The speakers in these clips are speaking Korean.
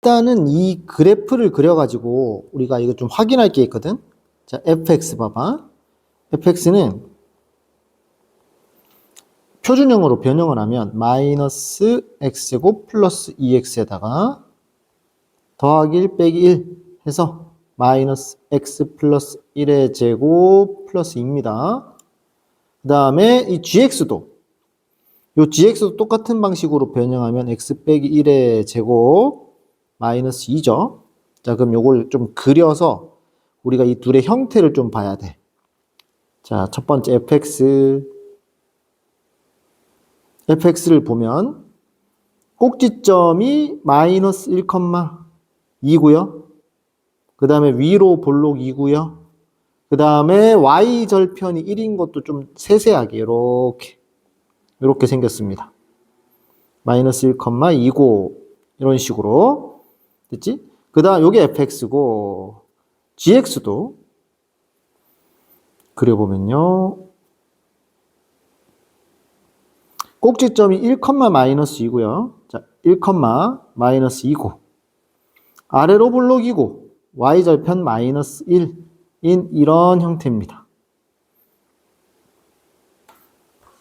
일단은 이 그래프를 그려가지고 우리가 이거 좀 확인할 게 있거든. 자, fx 봐봐. fx는 표준형으로 변형을 하면 마이너스 x제곱 플러스 2x에다가 더하기 1 빼기 1 해서 마이너스 x 플러스 1의 제곱 플러스 2입니다. 그 다음에 이 gx도 똑같은 방식으로 변형하면 x 빼기 1의 제곱 마이너스 2죠. 자, 그럼 요걸 좀 그려서 우리가 이 둘의 형태를 좀 봐야 돼. 자, 첫 번째 fx를 보면 꼭지점이 마이너스 1,2고요. 그 다음에 위로 볼록 2고요. 그 다음에 y절편이 1인 것도 좀 세세하게 이렇게 생겼습니다. 마이너스 1,2고 이런 식으로 됐지? 그 다음 요게 fx고 gx도 그려보면요. 꼭지점이 1, 마이너스 2고요. 자, 1, 마이너스 2고 아래로 볼록이고 y절편 마이너스 1인 이런 형태입니다.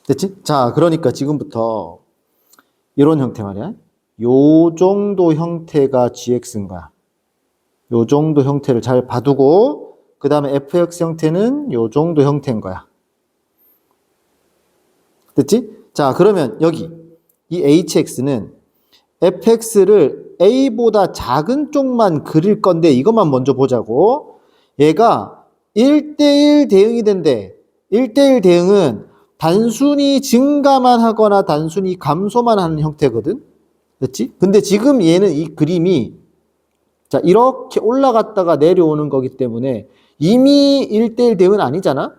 됐지? 자, 그러니까 지금부터 이런 형태 말이야. 요 정도 형태가 gx인 거야. 요 정도 형태를 잘 봐두고 그 다음에 fx 형태는 요 정도 형태인 거야. 됐지? 자, 그러면 여기 이 hx는 fx를 a보다 작은 쪽만 그릴 건데 이것만 먼저 보자고. 얘가 1대1 대응이 된대. 1대1 대응은 단순히 증가만 하거나 단순히 감소만 하는 형태거든. 됐지? 근데 지금 얘는 이 그림이 자, 이렇게 올라갔다가 내려오는 거기 때문에 이미 1대1 대응은 아니잖아?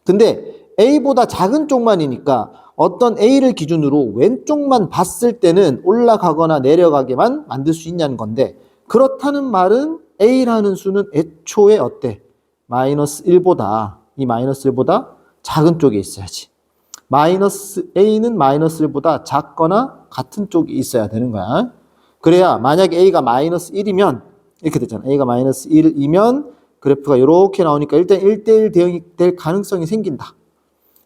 근데 A보다 작은 쪽만이니까 어떤 A를 기준으로 왼쪽만 봤을 때는 올라가거나 내려가게만 만들 수 있냐는 건데 그렇다는 말은 A라는 수는 애초에 어때? 마이너스 1보다 이 마이너스 1보다 작은 쪽에 있어야지. A는 마이너스 1보다 작거나 같은 쪽에 있어야 되는 거야. 그래야 만약에 A가 마이너스 1이면 이렇게 되잖아. A가 마이너스 1이면 그래프가 이렇게 나오니까 일단 1대1 대응이 될 가능성이 생긴다.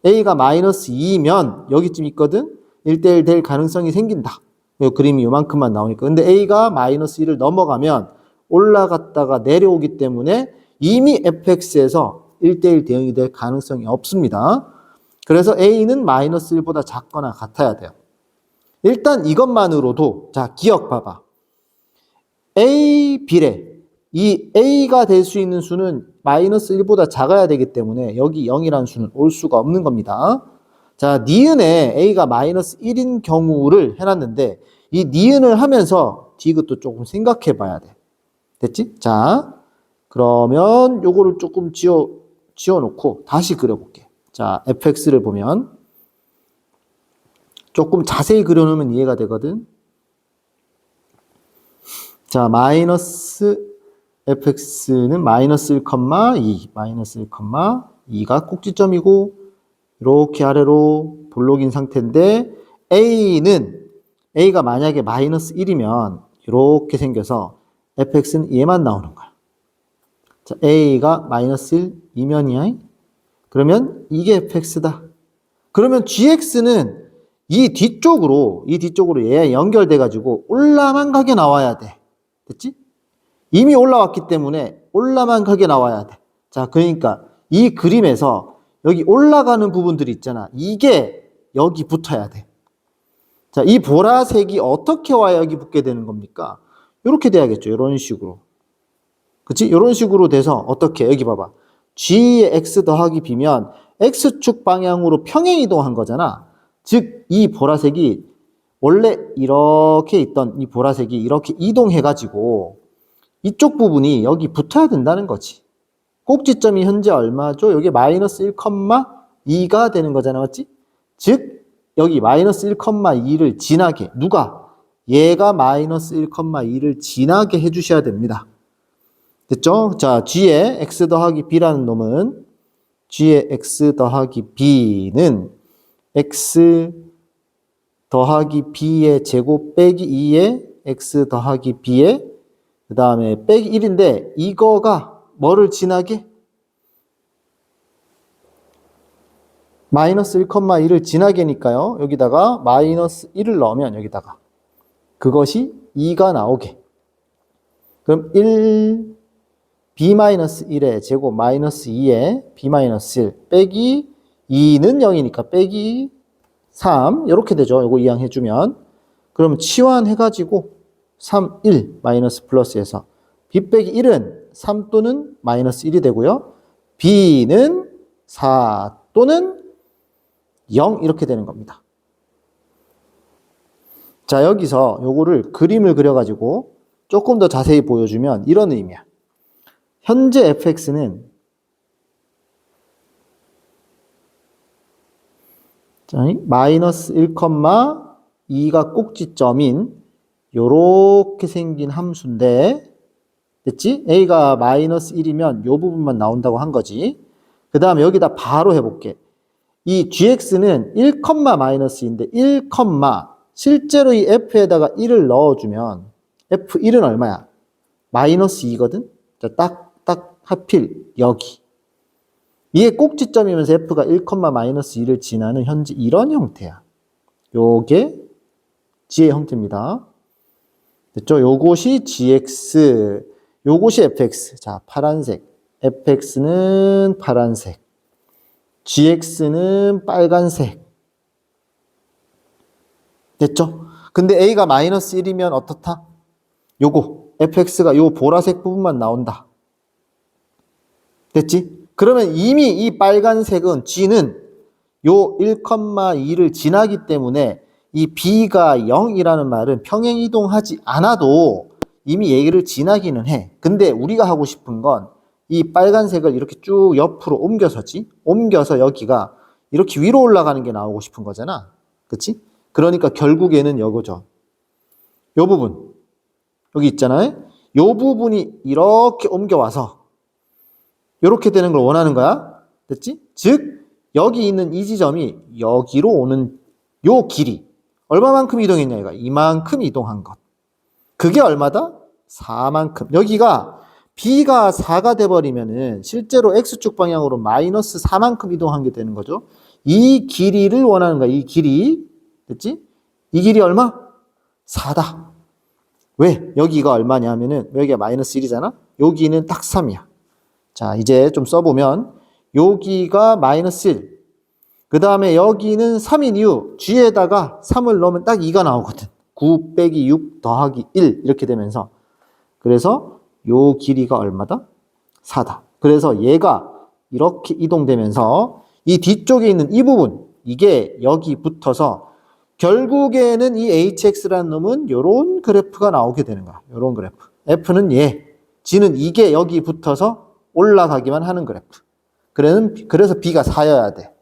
A가 마이너스 2면 여기쯤 있거든. 1대1 될 가능성이 생긴다. 이 그림이 요만큼만 나오니까. 근데 A가 마이너스 1을 넘어가면 올라갔다가 내려오기 때문에 이미 fx에서 1대1 대응이 될 가능성이 없습니다. 그래서 A는 마이너스 1보다 작거나 같아야 돼요. 일단 이것만으로도 자, 기억 봐봐. A 비례. 이 A가 될 수 있는 수는 마이너스 1보다 작아야 되기 때문에 여기 0이라는 수는 올 수가 없는 겁니다. 자, 니은에 A가 마이너스 1인 경우를 해놨는데 이 니은을 하면서 디귿도 조금 생각해 봐야 돼. 됐지? 자, 그러면 요거를 조금 지워놓고 다시 그려볼게. 자, fx를 보면 조금 자세히 그려놓으면 이해가 되거든. 자, 마이너스 fx는 마이너스 1,2, 마이너스 1,2가 꼭지점이고 이렇게 아래로 볼록인 상태인데 A가 만약에 마이너스 1이면 이렇게 생겨서 fx는 얘만 나오는 거야. 자, A가 마이너스 1이면이야. 그러면 이게 fx다. 그러면 gx는 이 뒤쪽으로 얘 연결돼 가지고 올라만 가게 나와야 돼. 됐지? 이미 올라왔기 때문에 올라만 가게 나와야 돼. 자, 그러니까 이 그림에서 여기 올라가는 부분들이 있잖아. 이게 여기 붙어야 돼. 자, 이 보라색이 어떻게 와야 여기 붙게 되는 겁니까? 이렇게 돼야겠죠. 이런 식으로. 그치? 이런 식으로 돼서 어떻게? 여기 봐봐. G의 X 더하기 B면 X축 방향으로 평행 이동한 거잖아. 즉, 이 보라색이 원래 이렇게 있던 이 보라색이 이렇게 이동해가지고 이쪽 부분이 여기 붙어야 된다는 거지. 꼭지점이 현재 얼마죠? 여기 마이너스 1,2가 되는 거잖아. 맞지? 즉, 여기 마이너스 1,2를 지나게, 누가? 얘가 마이너스 1,2를 지나게 해주셔야 됩니다. 됐죠? 자, G의 X 더하기 B라는 놈은 G의 X 더하기 B는 X 더하기 B의 제곱 빼기 2의 x 더하기 b에 그 다음에 빼기 1인데 이거가 뭐를 지나게? 마이너스 1,1을 지나게니까요. 여기다가 마이너스 1을 넣으면 여기다가 그것이 2가 나오게. 그럼 1 b-1의 제곱 마이너스 2에 b-1 빼기 2는 0이니까 빼기 3 이렇게 되죠. 이거 이항해주면 그럼 치환해가지고 3, 1 마이너스 플러스에서 b 빼기 1은 3 또는 마이너스 1이 되고요. b는 4 또는 0 이렇게 되는 겁니다. 자, 여기서 요거를 그림을 그려가지고 조금 더 자세히 보여주면 이런 의미야. 현재 fx는 마이너스 1,2가 꼭지점인 요렇게 생긴 함수인데 됐지? a가 마이너스 1이면 요 부분만 나온다고 한 거지. 그 다음에 여기다 바로 해볼게. 이 gx는 1, 마이너스인데 1, 실제로 이 f에다가 1을 넣어주면 f1은 얼마야? 마이너스 2거든? 자, 딱 하필 여기. 이게 꼭지점이면서 f가 1, 마이너스 2를 지나는 현재 이런 형태야. 요게 g의 형태입니다. 됐죠? 요것이 gx, 요것이 fx. 자, 파란색. fx는 파란색. gx는 빨간색. 됐죠? 근데 a가 마이너스 1이면 어떻다? 요거 fx가 요 보라색 부분만 나온다. 됐지? 그러면 이미 이 빨간색은 g는 요 1,2를 지나기 때문에 이 b가 0이라는 말은 평행 이동하지 않아도 이미 얘기를 지나기는 해. 근데 우리가 하고 싶은 건 이 빨간색을 이렇게 쭉 옆으로 옮겨서지. 옮겨서 여기가 이렇게 위로 올라가는 게 나오고 싶은 거잖아. 그치? 그러니까 결국에는 요거죠. 요 부분. 여기 있잖아요. 요 부분이 이렇게 옮겨와서 이렇게 되는 걸 원하는 거야. 됐지? 즉 여기 있는 이 지점이 여기로 오는 요 길이 얼마만큼 이동했냐 이거. 이만큼 이동한 것. 그게 얼마다? 4만큼. 여기가 b가 4가 돼버리면은 실제로 x축 방향으로 마이너스 4만큼 이동한 게 되는 거죠. 이 길이를 원하는 거야. 이 길이. 됐지? 이 길이 얼마? 4다. 왜? 여기가 얼마냐면은 여기가 마이너스 1이잖아. 여기는 딱 3이야. 자, 이제 좀 써보면 여기가 마이너스 1. 그 다음에 여기는 3인 이유 g에다가 3을 넣으면 딱 2가 나오거든. 9 빼기 6 더하기 1 이렇게 되면서 그래서 요 길이가 얼마다? 4다. 그래서 얘가 이렇게 이동되면서 이 뒤쪽에 있는 이 부분 이게 여기 붙어서 결국에는 이 hx라는 놈은 요런 그래프가 나오게 되는 거야. 요런 그래프. f는 얘, g는 이게 여기 붙어서 올라가기만 하는 그래프. 그래서 b가 4여야 돼.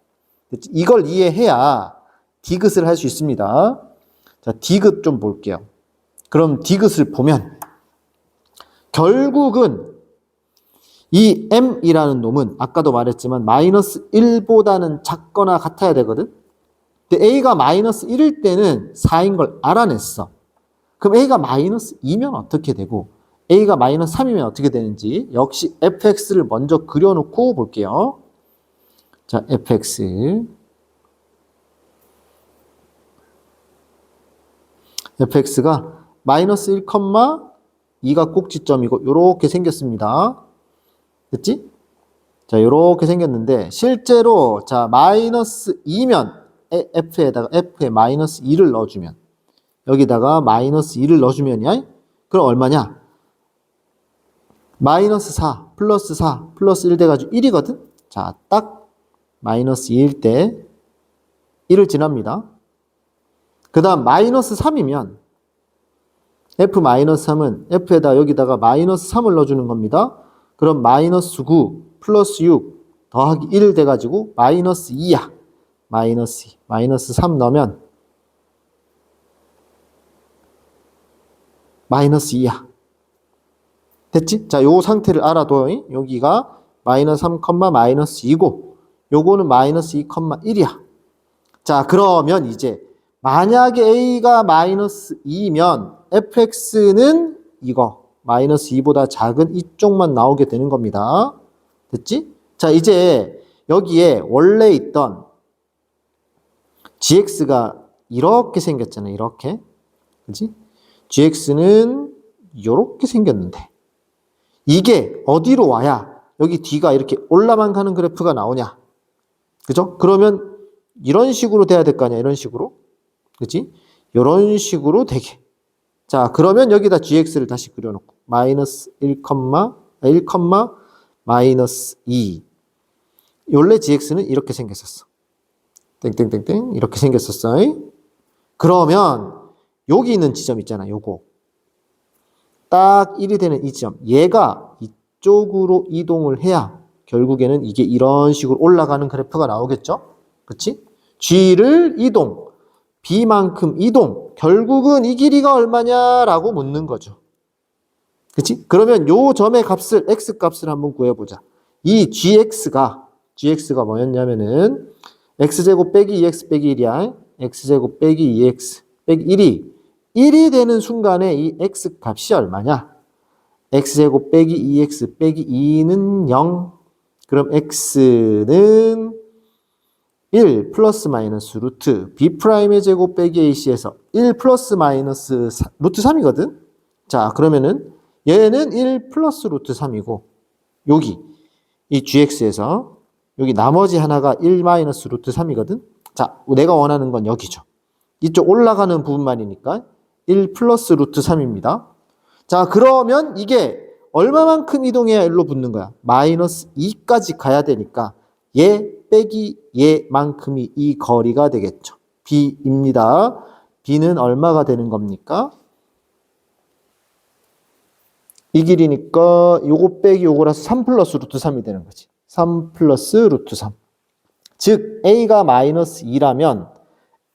이걸 이해해야 디귿을 할 수 있습니다. 자, 디귿 좀 볼게요. 그럼 디귿을 보면 결국은 이 m이라는 놈은 아까도 말했지만 마이너스 1보다는 작거나 같아야 되거든. 근데 a가 마이너스 1일 때는 4인 걸 알아냈어. 그럼 a가 마이너스 2면 어떻게 되고 a가 마이너스 3이면 어떻게 되는지 역시 fx를 먼저 그려놓고 볼게요. 자, fx가 마이너스 1,2가 꼭지점이고 이렇게 생겼습니다. 됐지? 자, 이렇게 생겼는데 실제로 자 마이너스 2면 f에다가 f에 마이너스 2를 넣어주면 여기다가 마이너스 2를 넣어주면이야. 그럼 얼마냐? 마이너스 4 플러스 4 플러스 1 돼가지고 1이거든. 자, 딱 마이너스 2일 때 1을 지납니다. 그 다음 마이너스 3이면 f-3은 f에다 여기다가 마이너스 3을 넣어주는 겁니다. 그럼 마이너스 9 플러스 6 더하기 1 돼가지고 마이너스 2야. 마이너스 2. 마이너스 3 넣으면 마이너스 2야. 됐지? 자, 요 상태를 알아둬. 여기가 마이너스 3, 마이너스 2고 요거는 마이너스 2, 1이야. 자, 그러면 이제 만약에 a가 마이너스 2면 fx는 이거 마이너스 2보다 작은 이쪽만 나오게 되는 겁니다. 됐지? 자, 이제 여기에 원래 있던 gx가 이렇게 생겼잖아요. 이렇게. 그치? gx는 이렇게 생겼는데 이게 어디로 와야 여기 뒤가 이렇게 올라만 가는 그래프가 나오냐? 그죠? 그러면 이런 식으로 돼야 될 거 아니야? 이런 식으로. 그치? 이런 식으로 되게. 자, 그러면 여기다 gx를 다시 그려놓고 마이너스 1, 마이너스 2. 원래 gx는 이렇게 생겼었어. 땡땡땡땡 이렇게 생겼었어. 그러면 여기 있는 지점 있잖아. 요거. 딱 1이 되는 이 지점. 얘가 이쪽으로 이동을 해야 결국에는 이게 이런 식으로 올라가는 그래프가 나오겠죠? 그치? g를 이동, b만큼 이동. 결국은 이 길이가 얼마냐라고 묻는 거죠. 그치? 그러면 요 점의 값을, x 값을 한번 구해보자. 이 gx가 뭐였냐면은 x제곱 빼기 2x 빼기 1이야. x제곱 빼기 2x 빼기 1이 되는 순간에 이 x 값이 얼마냐? x제곱 빼기 2x 빼기 2는 0. 그럼 x는 1 플러스 마이너스 루트 b'의 제곱 빼기 ac에서 1 플러스 마이너스 루트 3이거든? 자, 그러면은 얘는 1 플러스 루트 3이고 여기 이 gx에서 여기 나머지 하나가 1 마이너스 루트 3이거든? 자, 내가 원하는 건 여기죠. 이쪽 올라가는 부분만이니까 1 플러스 루트 3입니다. 자, 그러면 이게 얼마만큼 이동해야 1로 붙는 거야? 마이너스 2까지 가야 되니까 얘 빼기 얘만큼이 이 거리가 되겠죠. b입니다. b는 얼마가 되는 겁니까? 이 길이니까 요거 빼기 요거라서 3 플러스 루트 3이 되는 거지. 3 플러스 루트 3. 즉 a가 마이너스 2라면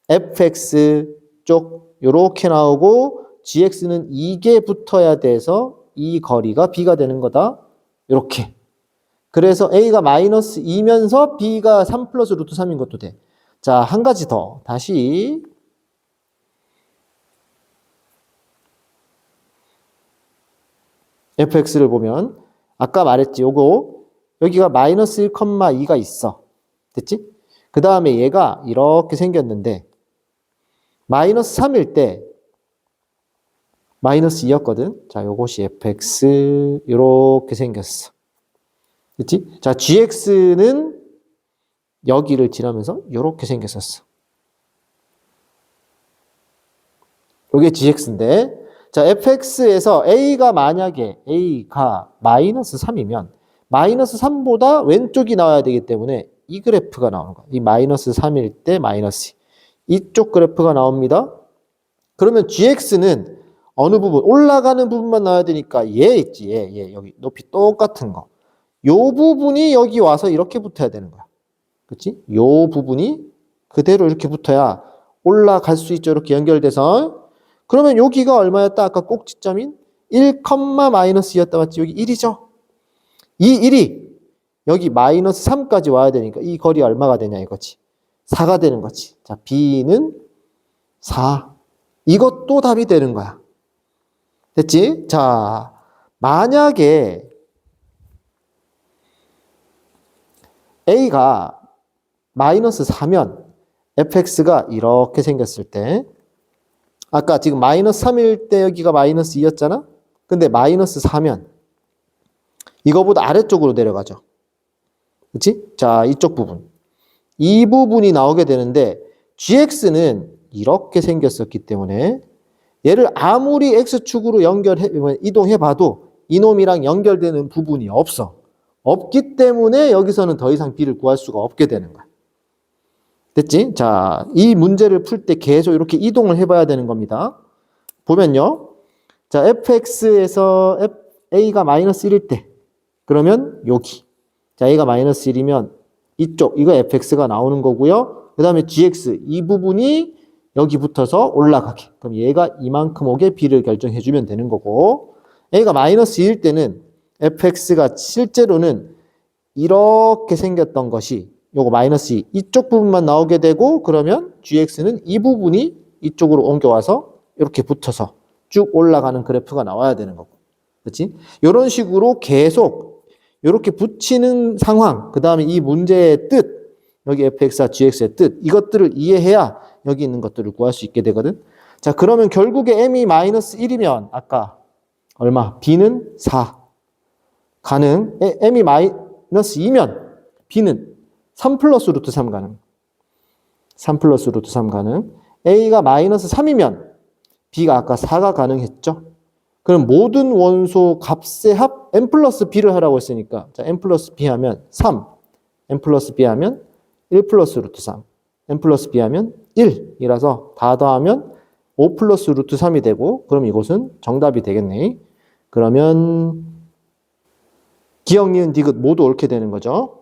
fx 쪽 요렇게 나오고 gx는 이게 붙어야 돼서 이 거리가 b가 되는 거다. 요렇게. 그래서 a가 마이너스 2면서 b가 3 플러스 루트 3인 것도 돼. 자, 한 가지 더. 다시 fx를 보면 아까 말했지. 요거 여기가 마이너스 1, 2가 있어. 됐지? 그 다음에 얘가 이렇게 생겼는데 마이너스 3일 때 마이너스 2였거든. 자, 요것이 fx 이렇게 생겼어. 그치? 자, gx는 여기를 지나면서 이렇게 생겼었어. 이게 gx인데, 자, fx에서 a가 만약에 a가 마이너스 3이면 마이너스 3보다 왼쪽이 나와야 되기 때문에 이 그래프가 나오는 거야. 이 마이너스 3일 때 마이너스 2. 이쪽 그래프가 나옵니다. 그러면 gx는 어느 부분? 올라가는 부분만 나와야 되니까 얘 있지. 얘 여기 높이 똑같은 거. 요 부분이 여기 와서 이렇게 붙어야 되는 거야. 그치? 요 부분이 그대로 이렇게 붙어야 올라갈 수 있죠. 이렇게 연결돼서. 그러면 여기가 얼마였다? 아까 꼭지점인 1, 마이너스 2였다 맞지? 여기 1이죠? 이 1이 여기 마이너스 3까지 와야 되니까 이 거리 얼마가 되냐 이거지. 4가 되는 거지. 자, b는 4. 이것도 답이 되는 거야. 됐지? 자, 만약에 a가 마이너스 4면 fx가 이렇게 생겼을 때 아까 지금 마이너스 3일 때 여기가 마이너스 2였잖아? 근데 마이너스 4면 이거보다 아래쪽으로 내려가죠. 그치? 자, 이쪽 부분. 이 부분이 나오게 되는데 gx는 이렇게 생겼었기 때문에 얘를 아무리 x축으로 이동해봐도 이놈이랑 연결되는 부분이 없어. 없기 때문에 여기서는 더 이상 b를 구할 수가 없게 되는 거야. 됐지? 자, 이 문제를 풀 때 계속 이렇게 이동을 해봐야 되는 겁니다. 보면요. 자, fx에서 a가 마이너스 1일 때 그러면 여기. 자, a가 마이너스 1이면 이쪽, 이거 fx가 나오는 거고요. 그 다음에 gx, 이 부분이 여기 붙어서 올라가게. 그럼 얘가 이만큼 오게 b를 결정해주면 되는 거고, a가 마이너스 2일 때는 fx가 실제로는 이렇게 생겼던 것이 요거 마이너스 2 이쪽 부분만 나오게 되고 그러면 gx는 이 부분이 이쪽으로 옮겨와서 이렇게 붙어서 쭉 올라가는 그래프가 나와야 되는 거고. 그렇지? 이런 식으로 계속 이렇게 붙이는 상황, 그 다음에 이 문제의 뜻, 여기 fx와 gx의 뜻, 이것들을 이해해야 여기 있는 것들을 구할 수 있게 되거든. 자, 그러면 결국에 m이 마이너스 1이면 아까 얼마? b는 4. 가능. m이 마이너스 2면 b는 3 플러스 루트 3 가능. 3 플러스 루트 3 가능. a가 마이너스 3이면 b가 아까 4가 가능했죠. 그럼 모든 원소 값의 합 n 플러스 b를 하라고 했으니까 자, n 플러스 b 하면 3, n 플러스 b 하면 1 플러스 루트 3, n 플러스 b 하면 1이라서 다 더하면 5 플러스 루트 3이 되고 그럼 이것은 정답이 되겠네. 그러면 기억, 니은, 디귿 모두 옳게 되는 거죠.